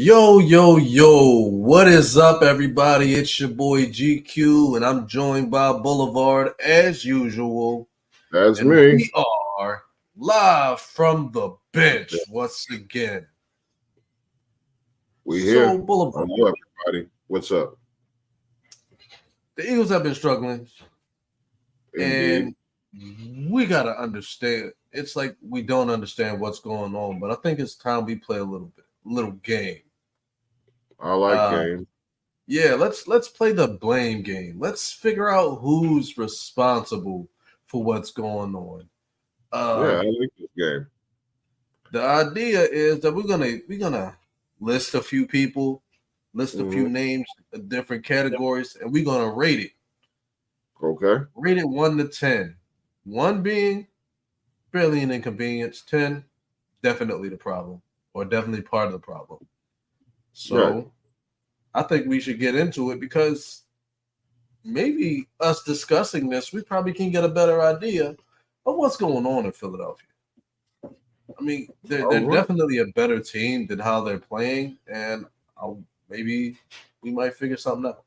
Yo, what is up, everybody? It's your boy GQ, and I'm joined by Boulevard as usual. That's And me. we are live from the bench once again. We So, here. Boulevard, Hello, everybody. What's up? the Eagles have been struggling, Indeed. and we got to understand. It's like we don't understand what's going on, but I think it's time we play a little game. I like Uh, game. Yeah, let's play the blame game. Let's figure out who's responsible for what's going on. Yeah, I Um, like this game. the idea is that we're gonna list a few people, list a few hmm names, different categories, and we're gonna rate it. Okay. Rate it 1 to 10. 1 being barely an inconvenience. 10, definitely the problem, or definitely part of the problem. Right. So I think we should get into it because maybe us discussing this, we probably can get a better idea of what's going on in Philadelphia. I mean, All they're right. definitely a better team than how they're playing, and maybe we might figure something out.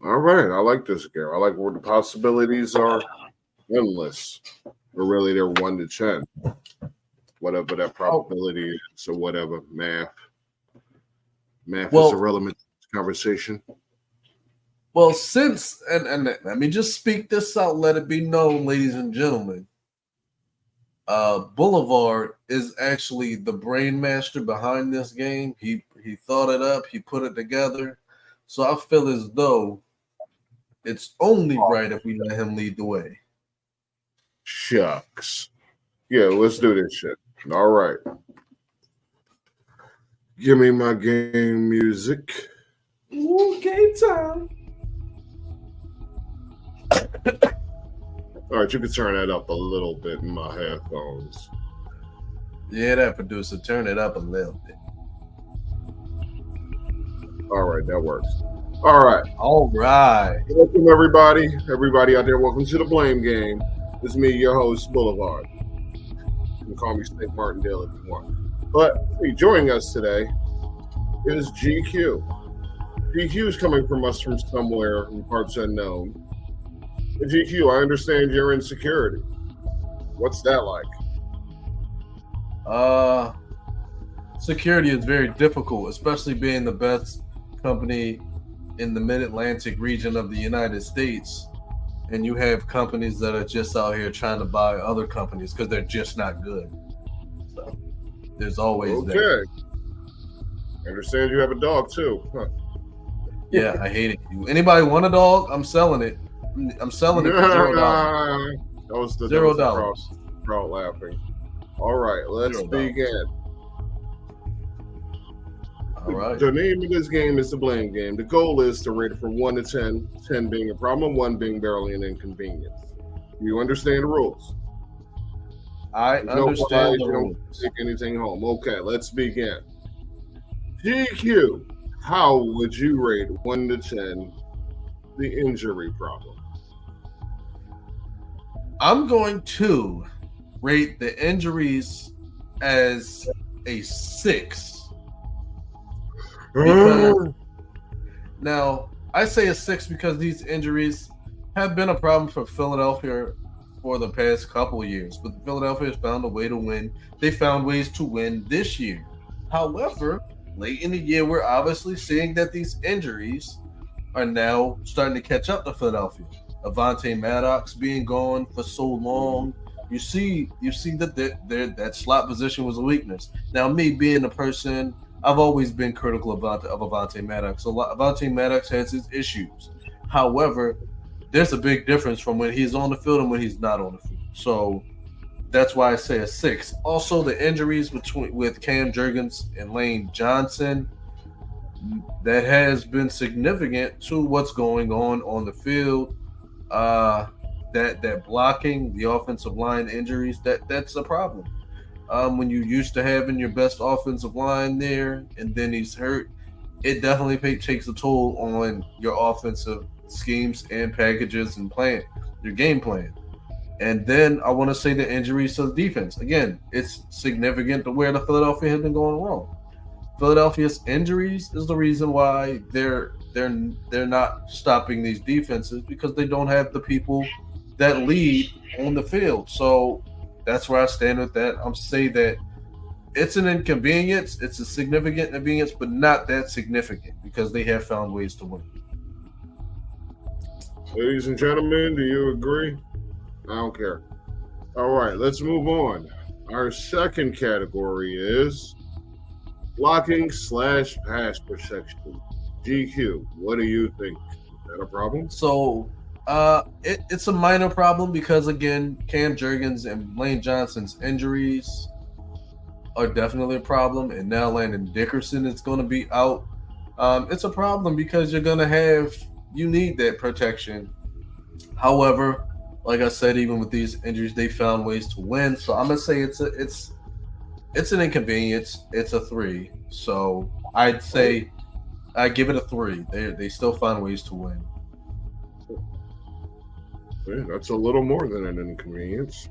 All right. I like this game. I like where the possibilities are endless. But really, they're 1 to 10. Whatever that Oh, probability is, or whatever math. Math is well, irrelevant to this conversation. since and let me just speak this out, let it be known, ladies and gentlemen. Boulevard is actually the brain master behind this game. He thought it up, he put it together. So I feel as though it's only right if we let him lead the way. Shucks. Yeah, let's do this shit. All right. Give me my game music. Ooh, game time. All right, you can turn that up a little bit in my headphones. Yeah, that producer, turn it up a little bit. All right, that works. All right. All right. Welcome, everybody. Everybody out there, welcome to the Blame Game. This is me, your host, Boulevard. You can call me St. Martindale if you want. But joining us today is GQ. GQ is coming from us from somewhere in parts unknown. And GQ, I understand you're in security. What's that like? Security is very difficult, especially being the best company in the mid-Atlantic region of the United States. And you have companies that are just out here trying to buy other companies because they're just not good. So there's always that. Okay. I understand you have a dog too. Huh. Yeah, I hate it. Anybody want a dog? I'm selling it. I'm selling it for $0. That was the $0. crowd laughing. All right, let's $0. begin. All right. The name of this game is the Blame Game. The goal is to rate it from 1 to 10, 10 being a problem, 1 being barely an inconvenience. You understand the rules? I There's understand the you rules. don't take anything home. Okay, let's begin. GQ, how would you rate 1 to 10 the injury problem? I'm going to rate the injuries as a 6. Because now I say a 6 because these injuries have been a problem for Philadelphia for the past couple of years. But Philadelphia has found a way to win. They found ways to win this year. However, late in the year, we're obviously seeing that these injuries are now starting to catch up to Philadelphia. Avante Maddox being gone for so long, you see that that slot position was a weakness. Now, me being a person, I've always been critical of Avante Maddox. So Avante Maddox has his issues. However, there's a big difference from when he's on the field and when he's not on the field. So that's why I say a 6. Also, the injuries with Cam Jurgens and Lane Johnson, that has been significant to what's going on the field. That blocking, the offensive line injuries, that's a problem. When you used to having your best offensive line there, and then he's hurt, it definitely takes a toll on your offensive schemes and packages and your game plan. And then I want to say the injuries to the defense. Again, it's significant to where the Philadelphia has been going wrong. Philadelphia's injuries is the reason why they're not stopping these defenses because they don't have the people that lead on the field. So that's where I stand with that. I'm saying that it's an inconvenience. It's a significant inconvenience, but not that significant because they have found ways to win. Ladies and gentlemen, do you agree? I don't care. All right, let's move on. Our second category is blocking / pass protection. GQ, what do you think? Is that a problem? So it's a minor problem because again, Cam Jurgens and Lane Johnson's injuries are definitely a problem, and now Landon Dickerson is going to be out. It's a problem because you need that protection. However, like I said, even with these injuries, they found ways to win. So I'm gonna say it's an inconvenience. It's a 3. So I'd say I give it a 3. They still find ways to win. Yeah, that's a little more than an inconvenience.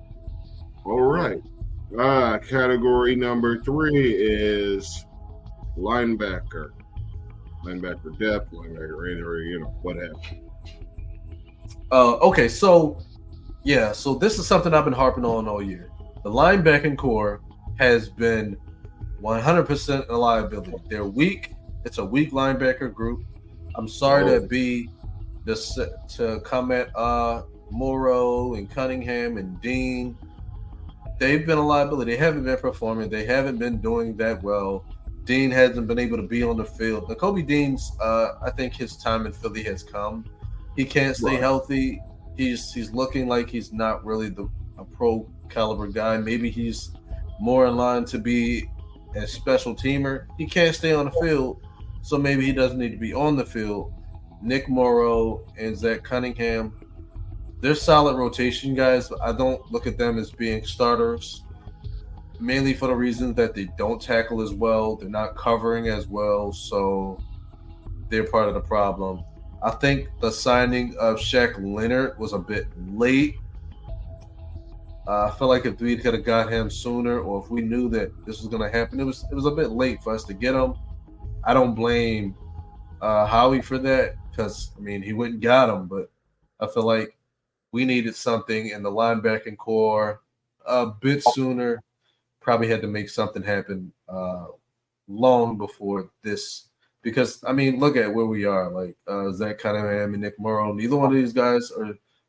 All right. Category number 3 is linebacker. Linebacker depth, linebacker injury, what have you. Okay, so this is something I've been harping on all year. The linebacking core has been 100% a liability. They're weak. It's a weak linebacker group. I'm sorry to come at Morrow and Cunningham and Dean. They've been a liability. They haven't been performing. They haven't been doing that well. Dean hasn't been able to be on the field. Nakobe Dean's, I think his time in Philly has come. He can't stay healthy. He's looking like he's not really a pro caliber guy. Maybe he's more in line to be a special teamer. He can't stay on the field, so maybe he doesn't need to be on the field. Nick Morrow and Zach Cunningham, they're solid rotation guys, but I don't look at them as being starters, mainly for the reason that they don't tackle as well. They're not covering as well, so they're part of the problem. I think the signing of Shaq Leonard was a bit late. I feel like if we could have got him sooner, or if we knew that this was going to happen, it was a bit late for us to get him. I don't blame Howie for that because he went and got him, but I feel like we needed something in the linebacking core a bit sooner. Probably had to make something happen long before this. Because look at where we are. Like Zach Cunningham and Nick Morrow. Neither one of these guys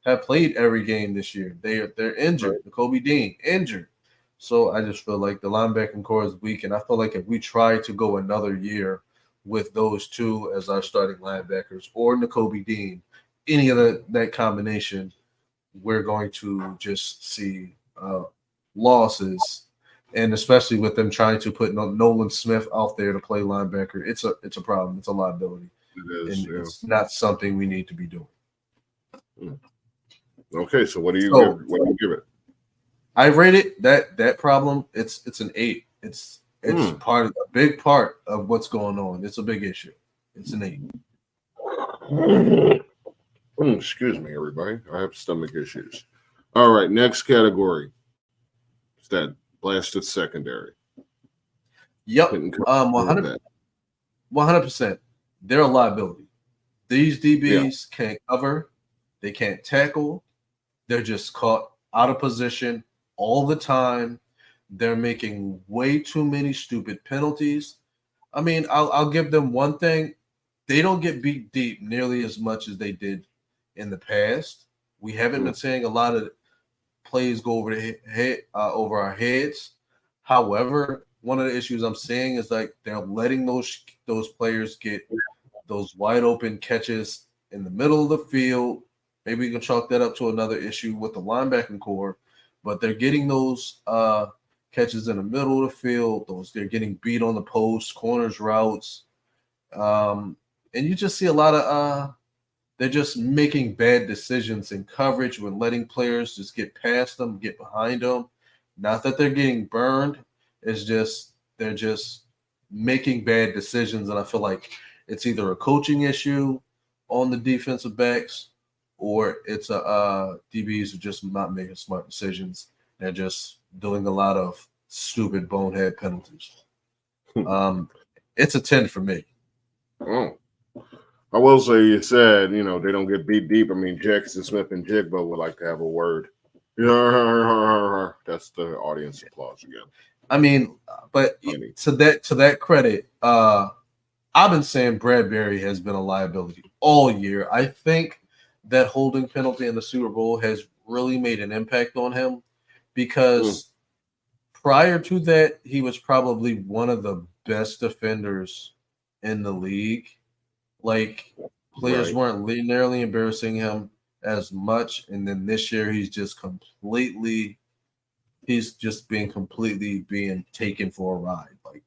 have played every game this year. They're injured. Kobe Dean injured. So I just feel like the linebacking core is weak, and I feel like if we try to go another year with those two as our starting linebackers or Nakobe Dean, any of that combination, we're going to just see losses. And especially with them trying to put Nolan Smith out there to play linebacker, it's a problem. It's a liability. It is. And it's not something we need to be doing. Okay, so what do you give it? I rate it that problem. It's an 8. It's a big part of what's going on. It's a big issue. It's an 8. Excuse me, everybody. I have stomach issues. All right, next category. It's that blasted secondary. Yep. 100%. They're a liability. These DBs can't cover. They can't tackle. They're just caught out of position all the time. They're making way too many stupid penalties. I'll give them one thing. They don't get beat deep nearly as much as they did in the past. We haven't been seeing a lot of plays go over our heads. However, one of the issues I'm seeing is like they're letting those players get those wide open catches in the middle of the field. Maybe you can chalk that up to another issue with the linebacking core, but they're getting those catches in the middle of the field. They're getting beat on the post, corners, routes, and you just see a lot of they're just making bad decisions in coverage when letting players just get past them, get behind them. Not that they're getting burned. It's just they're just making bad decisions, and I feel like it's either a coaching issue on the defensive backs or it's DBs are just not making smart decisions. They're just doing a lot of stupid bonehead penalties. It's a 10 for me. Oh. I will say you said, they don't get beat deep. I mean, Jackson Smith and Jigba would like to have a word. That's the audience applause again. I mean, but Funny. to that credit, I've been saying Bradbury has been a liability all year. I think that holding penalty in the Super Bowl has really made an impact on him because prior to that, he was probably one of the best defenders in the league. Like players Right. weren't nearly embarrassing him as much, and then this year he's just being taken for a ride. Like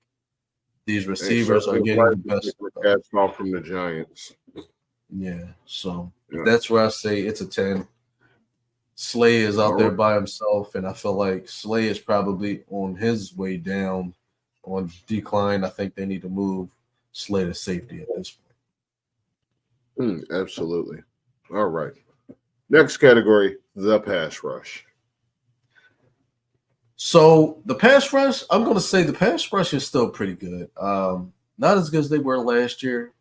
these receivers are getting the best. Cast off from the Giants. Yeah, so Yeah. that's where I say it's a 10. Slay is out there by himself, and I feel like Slay is probably on his way down, on decline. I think they need to move Slay to safety at this point. Absolutely. All right. Next category, the pass rush. So the pass rush, I'm going to say the pass rush is still pretty good. Not as good as they were last year,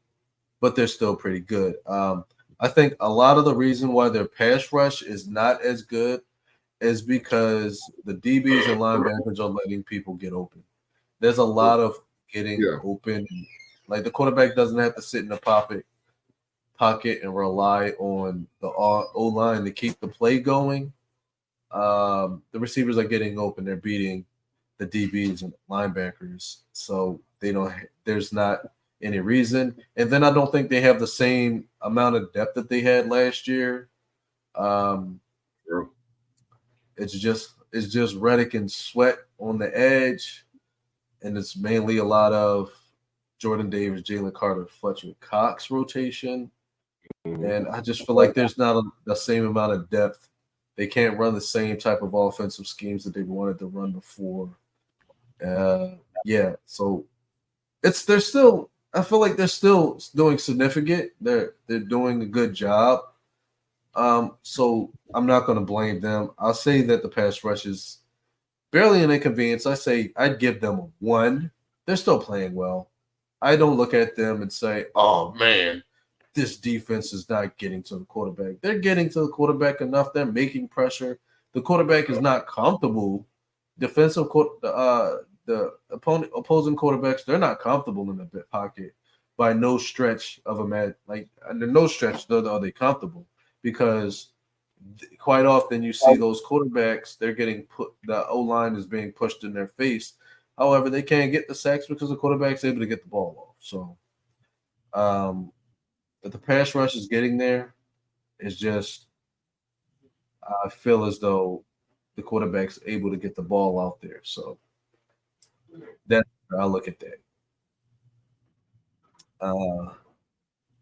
but they're still pretty good. I think a lot of the reason why their pass rush is not as good is because the DBs and linebackers are letting people get open. There's a lot of getting open. Like the quarterback doesn't have to sit in the pocket and rely on the O-line to keep the play going. The receivers are getting open. They're beating the DBs and linebackers. So there's not any reason. And then I don't think they have the same amount of depth that they had last year. It's just Reddick and Sweat on the edge, and it's mainly a lot of Jordan Davis, Jalen Carter, Fletcher Cox rotation. And I just feel like there's not the same amount of depth. They can't run the same type of offensive schemes that they wanted to run before. So they're still. I feel like they're still doing significant. They're doing a good job. So I'm not going to blame them. I'll say that the pass rush is barely an inconvenience. I say I'd give them a 1. They're still playing well. I don't look at them and say, "Oh man, this defense is not getting to the quarterback." They're getting to the quarterback enough. They're making pressure. The quarterback is not comfortable. The opposing quarterbacks, they're not comfortable in the pocket by no stretch of a man. Like under no stretch are they comfortable, because quite often you see those quarterbacks, they're getting put. The O-line is being pushed in their face. However, they can't get the sacks because the quarterback's able to get the ball off. So, but the pass rush is getting there. It's just I feel as though the quarterback's able to get the ball out there. So that's how I look at that.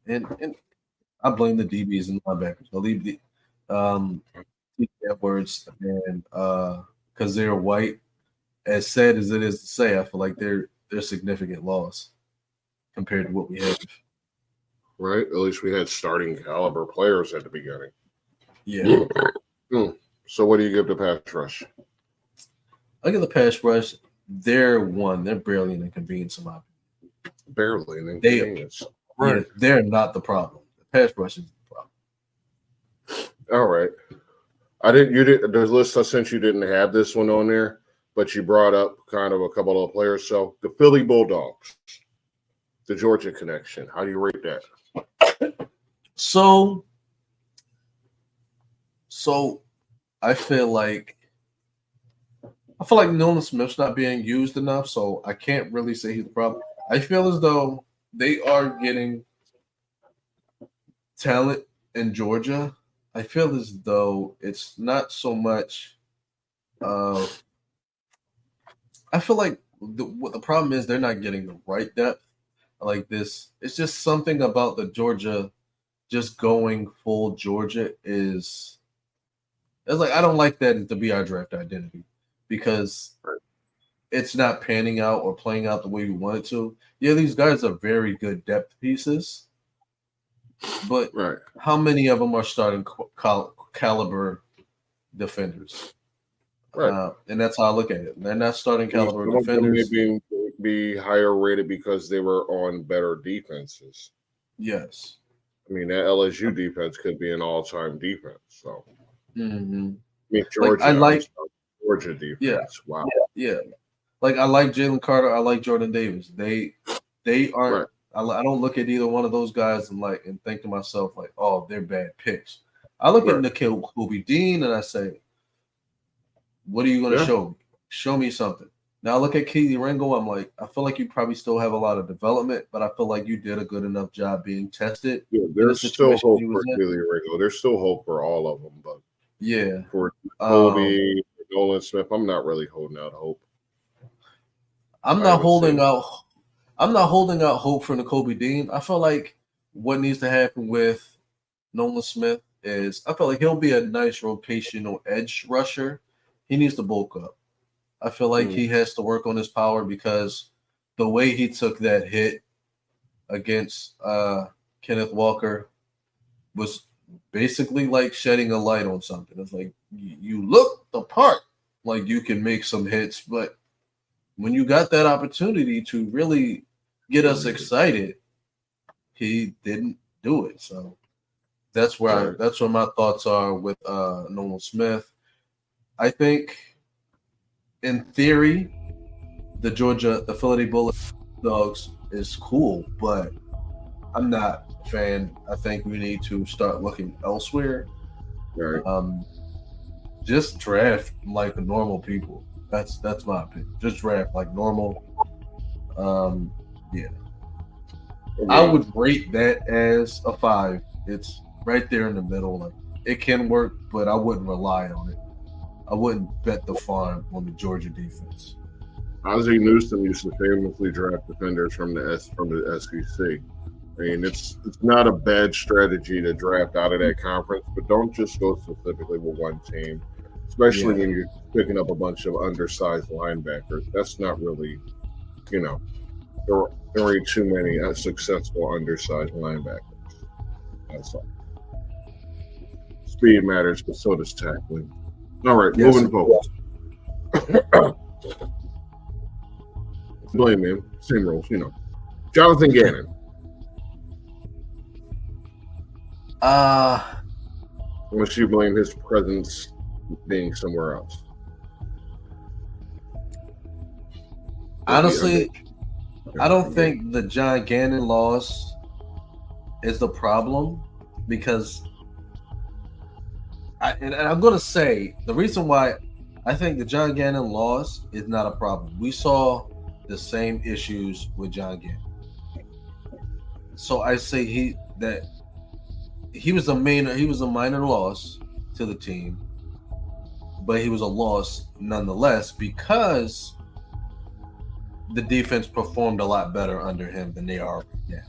And I blame the DBs and linebackers. I leave the Edwards and Kazir White. As sad as it is to say, I feel like they're significant loss compared to what we have. Right? At least we had starting caliber players at the beginning. Yeah. So what do you give the pass rush? I give the pass rush. They're 1. They're barely an inconvenience in my opinion. Barely an inconvenience. They're not the problem. The pass rush is the problem. All right. The list I sent you didn't have this one on there, but you brought up kind of a couple of players. So the Philly Bulldogs, the Georgia connection. How do you rate that? So I feel like Nolan Smith's not being used enough, so I can't really say he's the problem. I feel as though they are getting talent in Georgia. I feel as though it's not so much. I feel like what the problem is, they're not getting the right depth like this. It's just something about the Georgia, just going full Georgia is. It's like I don't like that to be our draft identity, because it's not panning out or playing out the way we want it to. Yeah, these guys are very good depth pieces, but how many of them are starting caliber defenders? Right. And that's how I look at it. They're not starting caliber defenders. be higher rated because they were on better defenses. Yes. I mean, that LSU defense could be an all-time defense. So, Mm-hmm. I mean, Georgia defense. Yeah. Wow. Yeah. Like I like Jalen Carter. I like Jordan Davis. They aren't. Right. I don't look at either one of those guys and think to myself like, oh, they're bad picks. I look at Nikhil Kobe Dean and I say, what are you going to show me? Show me something. Now I look at Kelee Ringo. I'm like, I feel like you probably still have a lot of development, but I feel like you did a good enough job being tested. Yeah, there's still hope for Kelee Ringo. There's still hope for all of them, but for Kobe, Nolan Smith, I'm not really holding out hope. I'm not holding out hope for Nakobe Dean. I feel like what needs to happen with Nolan Smith is I feel like he'll be a nice rotational edge rusher. He needs to bulk up. I feel like he has to work on his power because the way he took that hit against Kenneth Walker was basically like shedding a light on something. It's like you look the part, like you can make some hits, but when you got that opportunity to really get us excited, he didn't do it. So that's where my thoughts are with Nolan Smith. I think, in theory, the Philadelphia Bulldogs is cool, but I'm not a fan. I think we need to start looking elsewhere. Right. Just draft like normal people. That's my opinion. Just draft like normal. Yeah. I would rate that as a 5. It's right there in the middle. Like it can work, but I wouldn't rely on it. I wouldn't bet the farm on the Georgia defense. Ozzie Newsome used to famously draft defenders from the SEC. I mean, it's not a bad strategy to draft out of that conference, but don't just go specifically with one team, especially when you're picking up a bunch of undersized linebackers. That's not really, there ain't too many successful undersized linebackers. That's all. Speed matters, but so does tackling. All right, moving forward. Blame him. Same rules, Jonathan Gannon. Unless you blame his presence being somewhere else. Honestly, I don't think the John Gannon loss is the problem because I'm going to say the reason why I think the John Gannon loss is not a problem. We saw the same issues with John Gannon. So I say he was a minor loss to the team, but he was a loss nonetheless because the defense performed a lot better under him than they are now.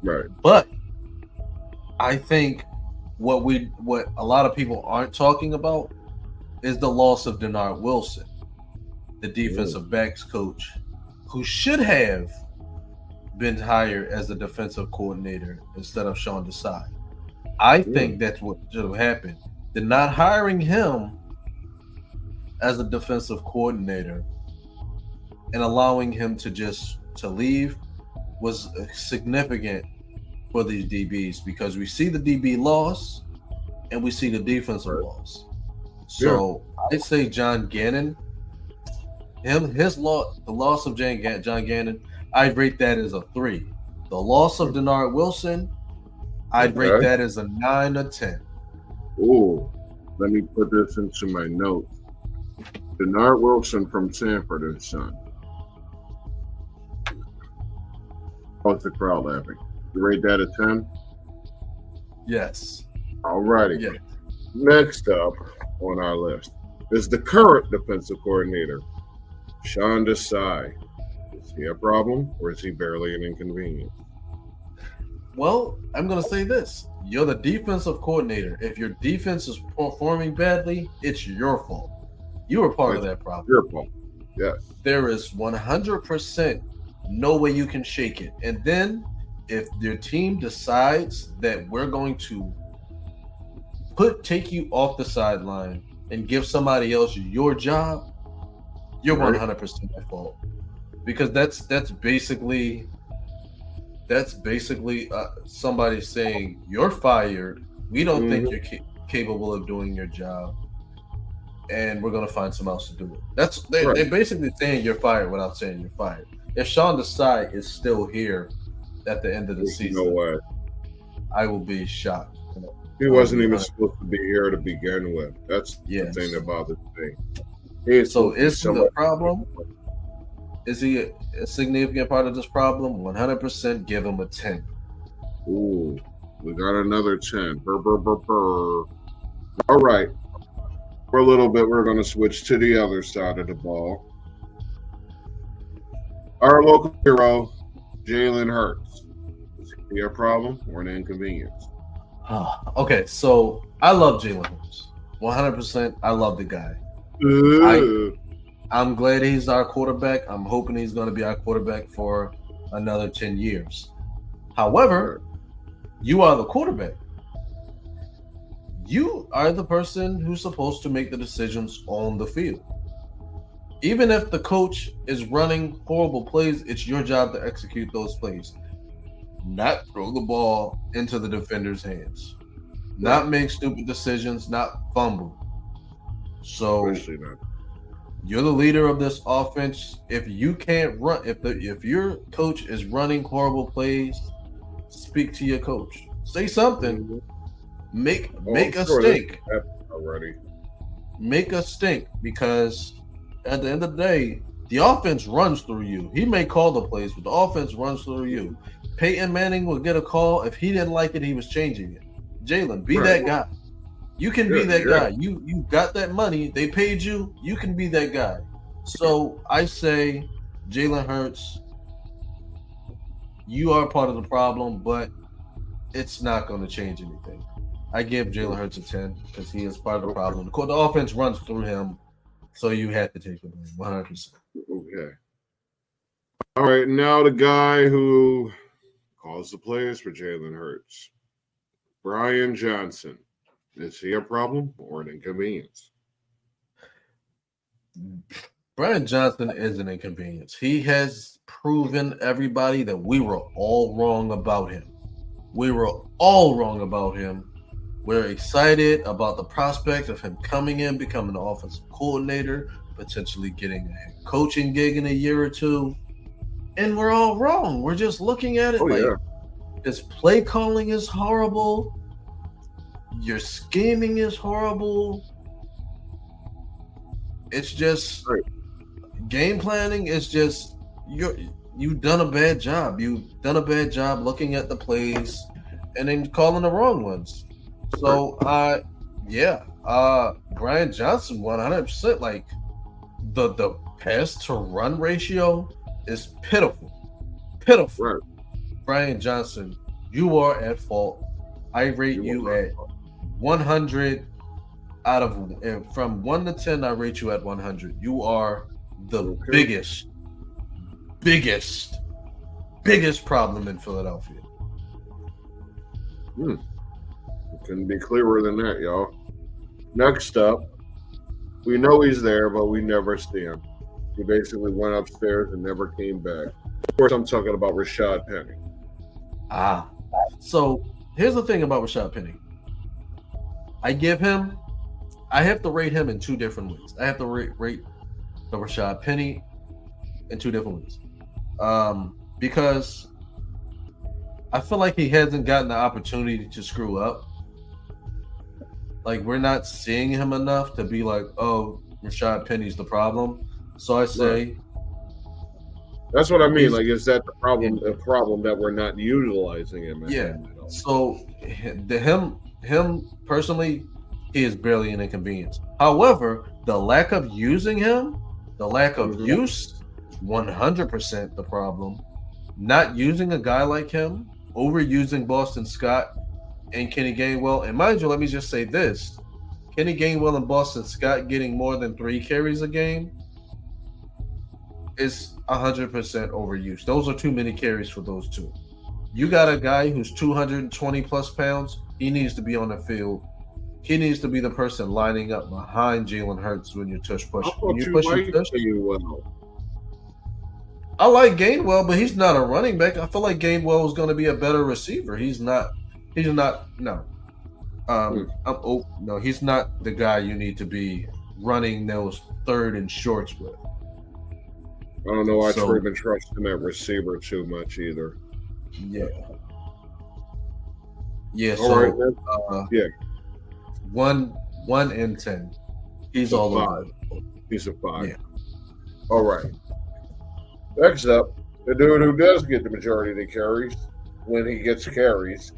Right. But I think what a lot of people aren't talking about is the loss of Denard Wilson, the defensive backs coach, who should have been hired as the defensive coordinator instead of Sean Desai. I think that's what should have happened. The not hiring him as a defensive coordinator and allowing him to leave was significant for these DBs because we see the DB loss and we see the defensive loss. So I'd say John Gannon, the loss of John Gannon, I'd rate that as a 3. The loss of Denard Wilson, I'd rate that as a 9 or 10. Ooh, let me put this into my notes. Denard Wilson from Sanford and Son. How's the crowd laughing? You rate that a 10? Yes. All righty. Yes. Next up on our list is the current defensive coordinator, Sean Desai. Is he a problem or is he barely an inconvenience? Well, I'm going to say this. You're the defensive coordinator. If your defense is performing badly, it's your fault. You were part of that problem. Your fault. Yes. There is 100% no way you can shake it. And then if your team decides that we're going to take you off the sideline and give somebody else your job, you're 100% at fault. because that's basically somebody saying you're fired. We don't think you're capable of doing your job, and we're gonna find someone else to do it. They're basically saying you're fired without saying you're fired. If Sean Desai is still here at the end of the season, no way. I will be shocked. He wasn't even supposed to be here to begin with. That's the thing that bothers me. So is he the problem? Is he a significant part of this problem? 100% give him a 10. Ooh, we got another 10. Burr, burr, burr, burr. All right. For a little bit, we're going to switch to the other side of the ball. Our local hero, Jalen Hurts. Is he a problem or an inconvenience? Okay, so I love Jalen Hurts. 100%. I love the guy. I'm glad he's our quarterback. I'm hoping he's going to be our quarterback for another 10 years. However, you are the quarterback. You are the person who's supposed to make the decisions on the field. Even if the coach is running horrible plays, it's your job to execute those plays. Not throw the ball into the defender's hands. Not make stupid decisions, not fumble. So you're the leader of this offense. If you can't run, if your coach is running horrible plays, speak to your coach. Say something. Make a stink. Already. Make a stink, because at the end of the day, the offense runs through you. He may call the plays, but the offense runs through you. Peyton Manning will get a call. If he didn't like it, he was changing it. Jalen, be that guy. You can be that guy. You got that money. They paid you. You can be that guy. So I say, Jalen Hurts, you are part of the problem, but it's not going to change anything. I give Jalen Hurts a 10 because he is part of the problem. The offense runs through him, so you have to take the blame 100%. Okay. All right, now the guy who calls the plays for Jalen Hurts, Brian Johnson. Is he a problem or an inconvenience? Brian Johnson is an inconvenience. He has proven everybody that we were all wrong about him. We were all wrong about him. We're excited about the prospect of him coming in, becoming an offensive coordinator, potentially getting a head coaching gig in a year or two. And we're all wrong. We're just looking at it his play calling is horrible. Your scheming is horrible. It's just game planning is just you've done a bad job. You've done a bad job looking at the plays and then calling the wrong ones. So Brian Johnson 100%, like the pass to run ratio is pitiful. Right. Brian Johnson, you are at fault. I rate you at 100 from 1 to 10. I rate you at 100. You are the biggest problem in Philadelphia. Couldn't be clearer than that, y'all. Next up, we know he's there, but we never see him. He basically went upstairs and never came back. Of course, I'm talking about Rashad Penny. So here's the thing about Rashad Penny. I have to rate him in two different ways. I have to rate the Rashad Penny in two different ways. Because I feel like he hasn't gotten the opportunity to screw up. Like, we're not seeing him enough to be like, oh, Rashad Penny's the problem. So I say, that's what I mean. Like, is that the problem? A problem that we're not utilizing him? So him personally, he is barely an inconvenience. However, the lack of using him, the lack of use, 100% the problem. Not using a guy like him, overusing Boston Scott and Kenny Gainwell. And mind you, let me just say this. Kenny Gainwell and Boston Scott getting more than 3 carries a game is 100% overuse. Those are too many carries for those two. You got a guy who's 220 plus pounds. He needs to be on the field. He needs to be the person lining up behind Jalen Hurts when you tush push. I like Gainwell, but he's not a running back. I feel like Gainwell is going to be a better receiver. He's not. No. No, he's not the guy you need to be running those third and shorts with. I don't know. I been trusting that receiver too much either. Yeah. Yeah. All so right, yeah. 1 and 10. He's all over. He's a 5. Yeah. All right. Next up, the dude who does get the majority of the carries when he gets carries,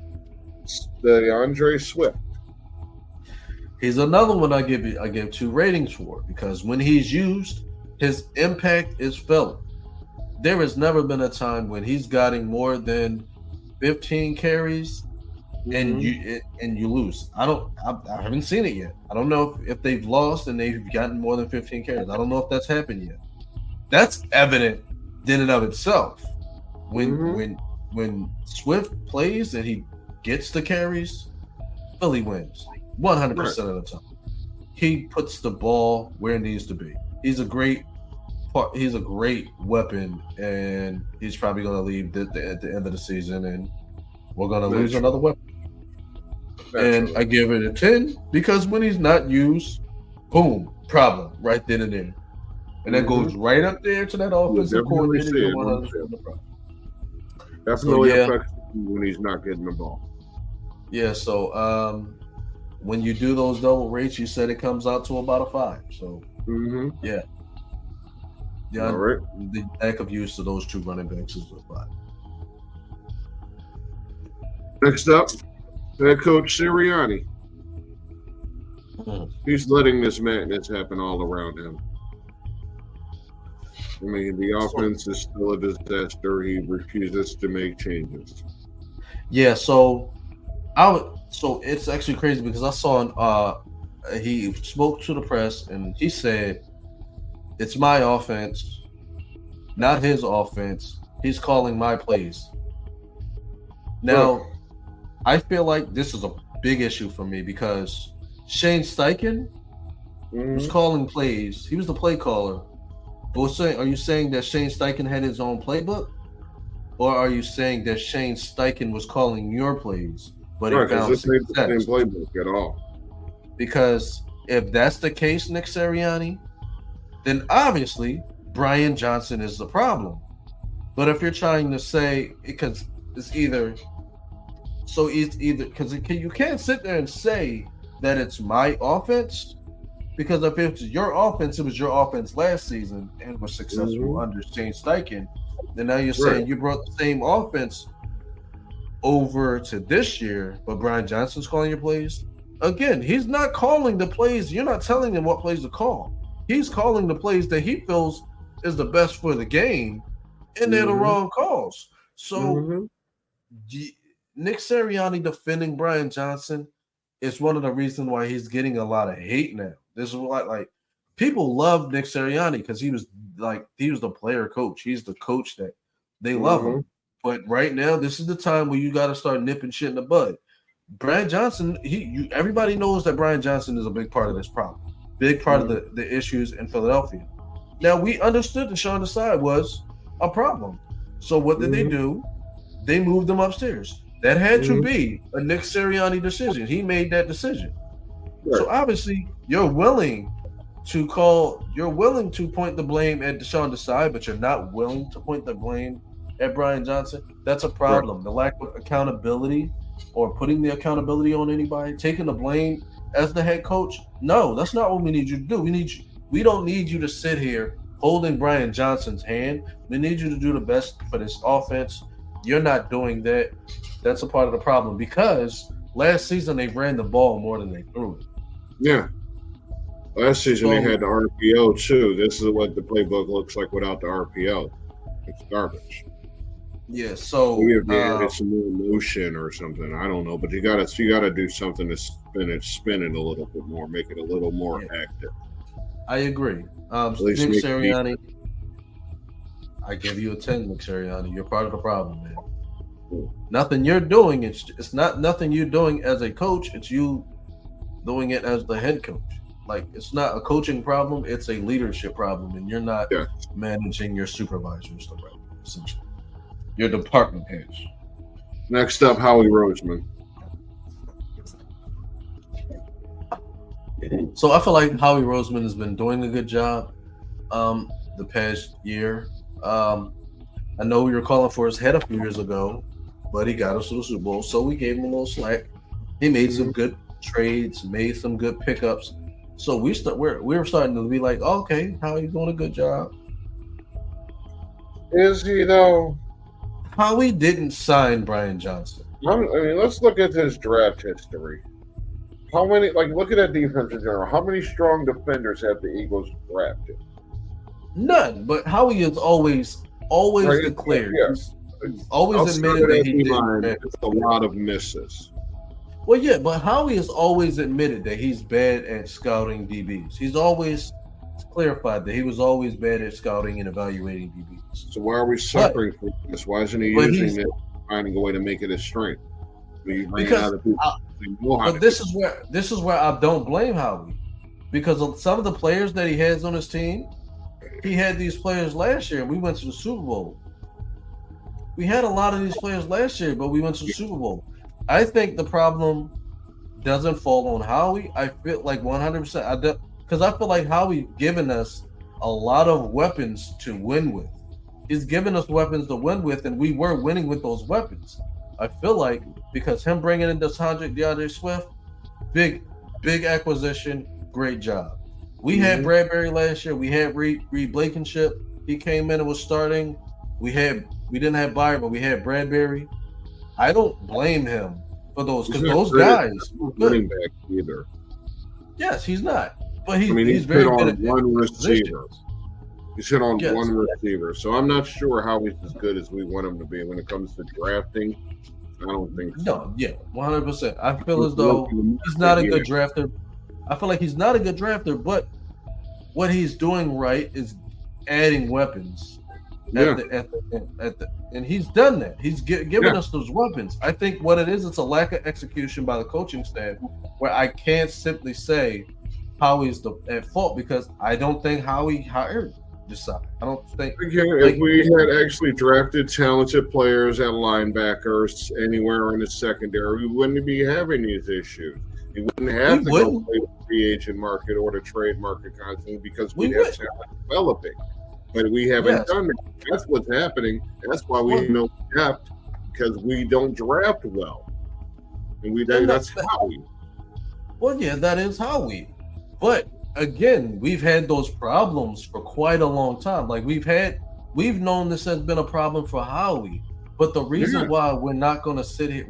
DeAndre Swift. He's another one I give 2 ratings for because when he's used, his impact is felt. There has never been a time when he's gotten more than 15 carries and you lose. I haven't seen it yet. I don't know if they've lost and they've gotten more than 15 carries. I don't know if that's happened yet. That's evident in and of itself. When Swift plays and he gets the carries, Philly wins 100% of the time. He puts the ball where it needs to be. He's a great weapon, and he's probably going to leave at the end of the season, and we're going to lose another weapon. And I give it a 10 because when he's not used, boom, problem right then and there. And that goes right up there to that offensive coordinator. Definitely affects him when he's not getting the ball. Yeah, so when you do those double rates, you said it comes out to about a 5. So yeah. All right. The lack of use of those 2 running backs is a 5. Next up, head coach Sirianni. He's letting this madness happen all around him. I mean, the offense is still a disaster. He refuses to make changes. Yeah, so it's actually crazy because I saw he spoke to the press and he said it's my offense, not his offense. He's calling my plays. Now, I feel like this is a big issue for me because Shane Steichen was calling plays. He was the play caller. But are you saying that Shane Steichen had his own playbook? Or are you saying that Shane Steichen was calling your plays, but he found success? The same playbook at all. Because if that's the case, Nick Sirianni, then obviously Brian Johnson is the problem. But if you're trying to say, because it's either because you can't sit there and say that it's my offense, because if it's your offense, it was your offense last season and was successful under Shane Steichen. And now you're saying you brought the same offense over to this year, but Brian Johnson's calling your plays. Again, he's not calling the plays. You're not telling him what plays to call. He's calling the plays that he feels is the best for the game, and they're the wrong calls. So Nick Sirianni defending Brian Johnson is one of the reasons why he's getting a lot of hate now. This is why, like, people love Nick Sirianni because he was the player coach. He's the coach that they love him. But right now, this is the time where you got to start nipping shit in the bud. Brian Johnson, everybody knows that Brian Johnson is a big part of this problem. Big part of the issues in Philadelphia. Now, we understood that Sean Desai was a problem. So what did they do? They moved him upstairs. That had to be a Nick Sirianni decision. He made that decision. Right. So obviously, you're willing to point the blame at Sean Desai, but you're not willing to point the blame at Brian Johnson. That's a problem. Right. The lack of accountability or putting the accountability on anybody, taking the blame as the head coach. No, that's not what we need you to do. We don't need you to sit here holding Brian Johnson's hand. We need you to do the best for this offense. You're not doing that. That's a part of the problem because last season they ran the ball more than they threw it. Yeah. Last season they had the RPO too. This is what the playbook looks like without the RPO. It's garbage. Yeah, so it's some more motion or something. I don't know, but you gotta do something to spin it a little bit more, make it a little more active. I agree. Nick Sirianni, I give you a 10, Nick Sirianni. You're part of the problem, man. Nothing you're doing. It's not nothing you're doing as a coach. It's you doing it as the head coach. like it's not a coaching problem, it's a leadership problem, and you're not Yeah. managing your supervisors the right way, essentially. Your department heads. Next up, Howie Roseman. So I feel like Howie Roseman has been doing a good job the past year. I know we were calling for his head a few years ago, but he got us to the Super Bowl, so we gave him a little slack. He made some good trades, made some good pickups. So we're starting to be like, oh, okay, Howie doing a good job. Is he though? Howie didn't sign Brian Johnson. I mean, let's look at his draft history. How many? Like, look at that defense in general. How many strong defenders have the Eagles drafted? None. But Howie is always Right, declared. yeah. He's always Outside admitted of that that he D-line, did. it's a lot of misses. Well, yeah, but Howie has always admitted that he's bad at scouting DBs. He's always clarified that he was always bad at scouting and evaluating DBs. So why are we suffering from this? Why isn't he but using it, finding a way to make it a strength? Because but this is where I don't blame Howie, because of some of the players that he has on his team, he had these players last year, and we went to the Super Bowl. We had a lot of these players last year, but we went to the Super Bowl. I think the problem doesn't fall on Howie. I feel like 100%. Because I feel like Howie given us a lot of weapons to win with. He's given us weapons to win with, and we were winning with those weapons. I feel like because him bringing in DeAndre Swift, big acquisition, great job. We had Bradbury last year. We had Reed Blankenship. He came in and was starting. We didn't have Byron, but we had Bradbury. I don't blame him for those because those guys running back either. Yes, he's not. But he's he's very hit good on at one receiver. He's hit on Yes. one receiver. So I'm not sure how he's as good as we want him to be when it comes to drafting. I don't think so. No, yeah, 100%. I feel as though he's not a good drafter. I feel like he's not a good drafter, but what he's doing right is adding weapons. And he's done that. He's given us those weapons. I think what it is, it's a lack of execution by the coaching staff, where I can't simply say Howie's at fault because I don't think Howie hired this side. I don't think. Again, if we had actually drafted talented players at linebackers anywhere in the secondary, we wouldn't be having these issues. We wouldn't have to go play the free agent market or the trade market constantly because we have talent developing. But we haven't done that. That's what's happening. That's why we know depth, because we don't draft well. And that's Howie. Well, yeah, that is Howie. But again, we've had those problems for quite a long time. Like we've known this has been a problem for Howie. But the reason why we're not gonna sit here,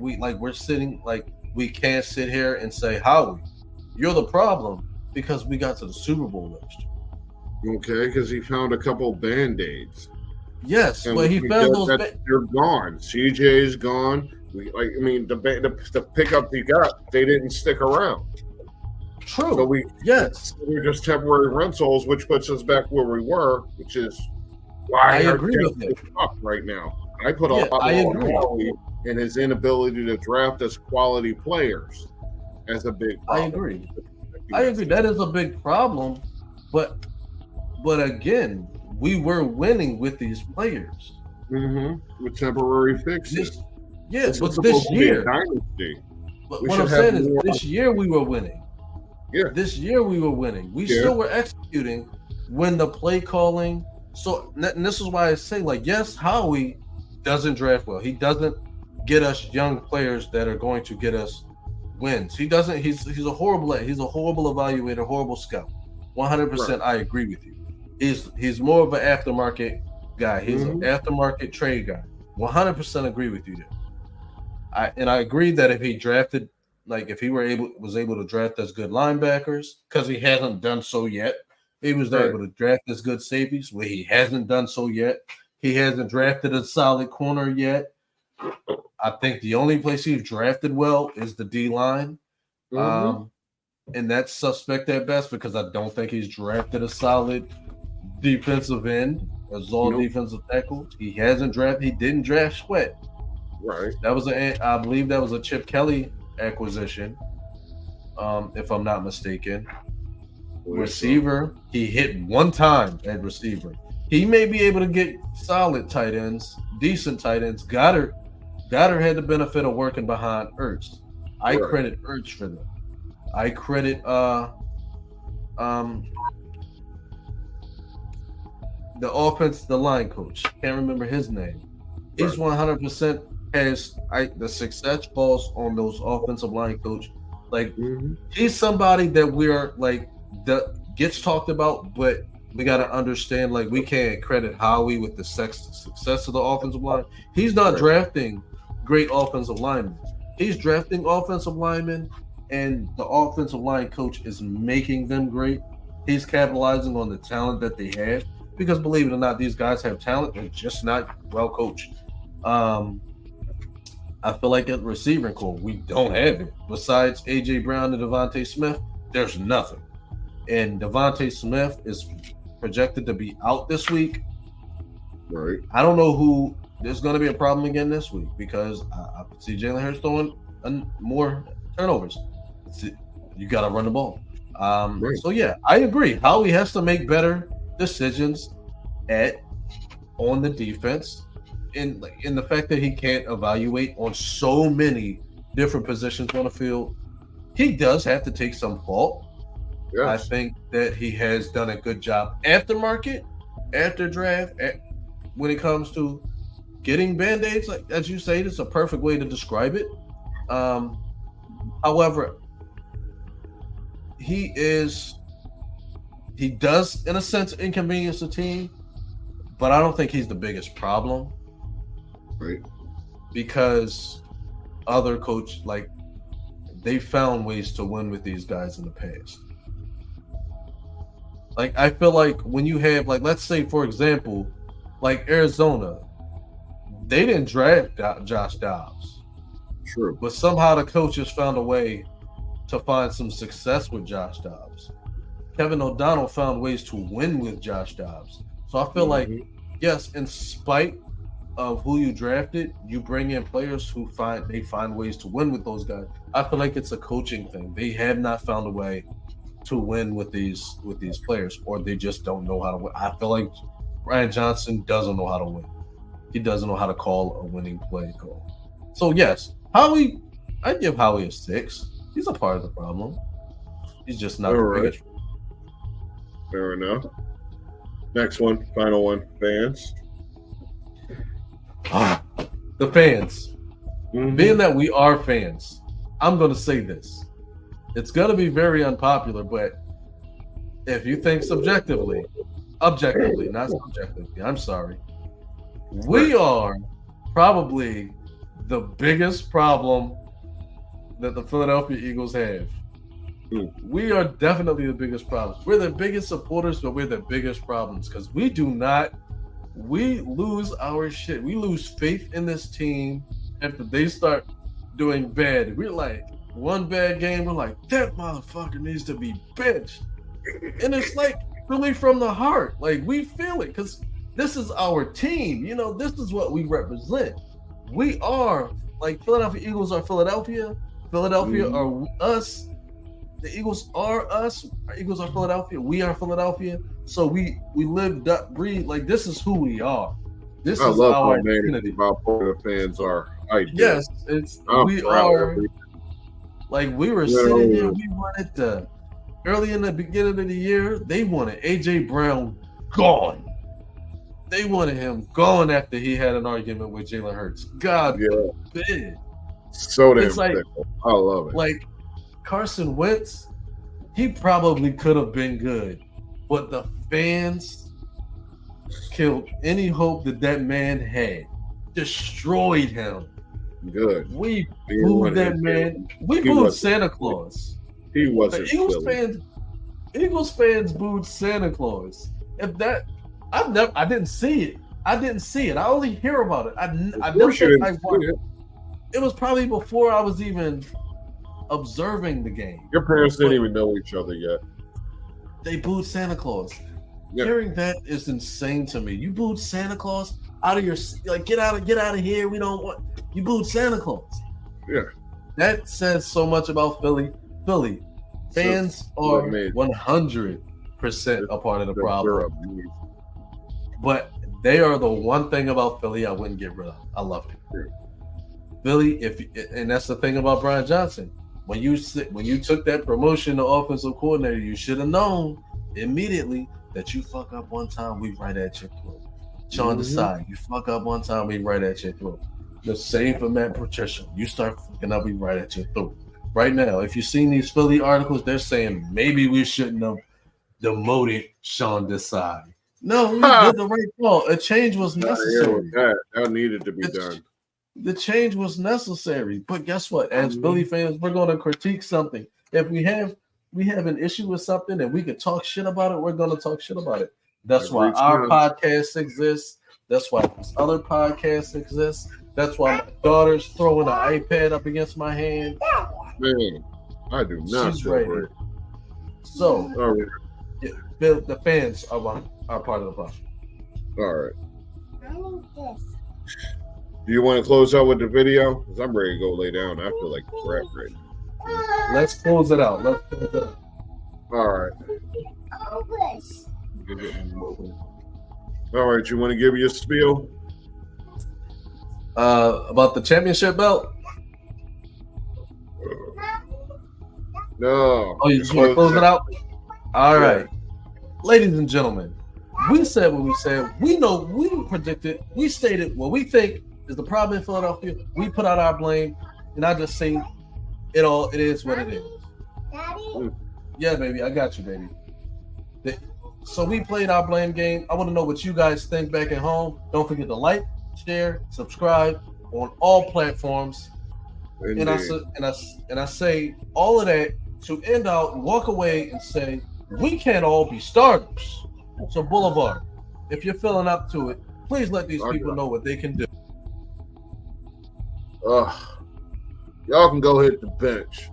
we can't sit here and say, Howie, you're the problem because we got to the Super Bowl last year. Okay, because he found a couple Band-Aids. Yes, but he found those. They're gone. CJ's gone. The pickup he got, they didn't stick around. True. So we're just temporary rentals, which puts us back where we were, which is why I agree with you right now. I put a lot on Howie and his inability to draft us quality players as a big problem. I agree. That is a big problem, but again, we were winning with these players. With temporary fixes. But this year, but what I'm saying is this year we were winning. Yeah. This year we were winning. We still were executing when the play calling. So, and this is why I say, like, yes, Howie doesn't draft well. He doesn't get us young players that are going to get us wins. He doesn't. He's a horrible evaluator, horrible scout. 100%. I agree with you. He's more of an aftermarket guy. He's an aftermarket trade guy. 100% agree with you there. I agree that if he drafted, like if he was able to draft us good linebackers, because he hasn't done so yet. He was able to draft us good safeties, where he hasn't done so yet. He hasn't drafted a solid corner yet. I think the only place he's drafted well is the D-line. And that's suspect at best because I don't think he's drafted a solid defensive end as all defensive tackles. He didn't draft Sweat. Right. I believe that was a Chip Kelly acquisition, if I'm not mistaken. Receiver, he hit one time at receiver. He may be able to get solid tight ends, decent tight ends. Goddard had the benefit of working behind Ertz. I credit Ertz for that. I credit the the line coach. Can't remember his name. He's 100% has the success falls on those offensive line coach. Like he's somebody that we're like that gets talked about, but we got to understand like we can't credit Howie with the success of the offensive line. He's not drafting great offensive linemen. He's drafting offensive linemen, and the offensive line coach is making them great. He's capitalizing on the talent that they have because, believe it or not, these guys have talent. They're just not well coached. I feel like at receiving core, we don't have it. Besides A.J. Brown and Devontae Smith, there's nothing. And Devontae Smith is projected to be out this week. Right. I don't know who there's going to be a problem again this week because I see Jalen Hurts throwing more turnovers. You got to run the ball. So, yeah, I agree. Howie has to make better decisions on the defense. In the fact that he can't evaluate on so many different positions on the field, he does have to take some fault. Yes. I think that he has done a good job after market, after draft, when it comes to getting band-aids. Like as you say, it's a perfect way to describe it. However, he does in a sense inconvenience the team, but I don't think he's the biggest problem. Right. Because other coach they found ways to win with these guys in the past. Like I feel like when you have let's say for example, like Arizona, they didn't draft Josh Dobbs. True. But somehow the coaches found a way to find some success with Josh Dobbs. Kevin O'Donnell found ways to win with Josh Dobbs. So I feel like yes, in spite of who you drafted, you bring in players who find ways to win with those guys. I feel like it's a coaching thing. They have not found a way to win with these players, or they just don't know how to win. I feel like Brian Johnson doesn't know how to win. He doesn't know how to call a winning play call. So yes, Howie, I give Howie a 6. He's a part of the problem. He's just not the biggest. Fair enough. Next one, final one, fans. The fans. Being that we are fans, I'm going to say this. It's going to be very unpopular, but if you think objectively, not subjectively, I'm sorry. We are probably the biggest problem that the Philadelphia Eagles have. We are definitely the biggest problem. We're the biggest supporters, but we're the biggest problems because we lose our shit. We lose faith in this team after they start doing bad. We're like, one bad game, we're like, that motherfucker needs to be benched. And it's like really from the heart. Like we feel it because this is our team. You know, this is what we represent. We are like Philadelphia Eagles are Philadelphia. Philadelphia are us. The Eagles are us. Our Eagles are Philadelphia. We are Philadelphia. So we live, breathe. Like this is who we are. This is our identity. How the fans are. Yes, we are. Like we were sitting there, we wanted early in the beginning of the year, they wanted A.J. Brown gone. They wanted him gone after he had an argument with Jalen Hurts. God forbid. So damn I love it. Like Carson Wentz, he probably could have been good, but the fans killed any hope that man had. Destroyed him. Good. We booed that man. We booed Santa Claus. He wasn't. Eagles fans booed Santa Claus. If that, I didn't see it. I only hear about it. I never think I watched it. It was probably before I was even observing the game. Your parents didn't even know each other yet. They booed Santa Claus. Yeah. Hearing that is insane to me. You booed Santa Claus out of your get out of here. We don't want you booed Santa Claus. Yeah. That says so much about Philly. Philly, Fans are 100% a part of the problem. But they are the one thing about Philly I wouldn't get rid of. I love it. Philly, and that's the thing about Brian Johnson. When you took that promotion to offensive coordinator, you should have known immediately that you fuck up one time, we right at your throat. Sean Desai, you fuck up one time, we right at your throat. The same for Matt Patricia. You start fucking up, we right at your throat. Right now, if you've seen these Philly articles, they're saying maybe we shouldn't have demoted Sean Desai. No, we did the right call. A change was necessary. That needed to be done. The change was necessary. But guess what? As Philly fans, we're going to critique something. If we have an issue with something and we can talk shit about it, we're going to talk shit about it. That's why our podcast exists. That's why these other podcasts exist. That's why my daughter's throwing an iPad up against my hand. Man, I do not. She's ready. So, the fans are part of the problem. All right. Do you want to close out with the video? Because I'm ready to go lay down. I feel like crap right now. Let's close it out. All right. All right. You want to give your spiel? About the championship belt? No. Oh, you just want to close it out? All right. Ladies and gentlemen, we said what we said. We know, we predicted, we stated what we think is the problem in Philadelphia. We put out our blame, and I just say it is what it is. Daddy? Yeah, baby, I got you, baby. So we played our blame game. I want to know what you guys think back at home. Don't forget to like, share, subscribe on all platforms. And I say all of that to end out and walk away and say we can't all be starters. So Boulevard, if you're feeling up to it, please let these people know what they can do. Y'all can go hit the bench.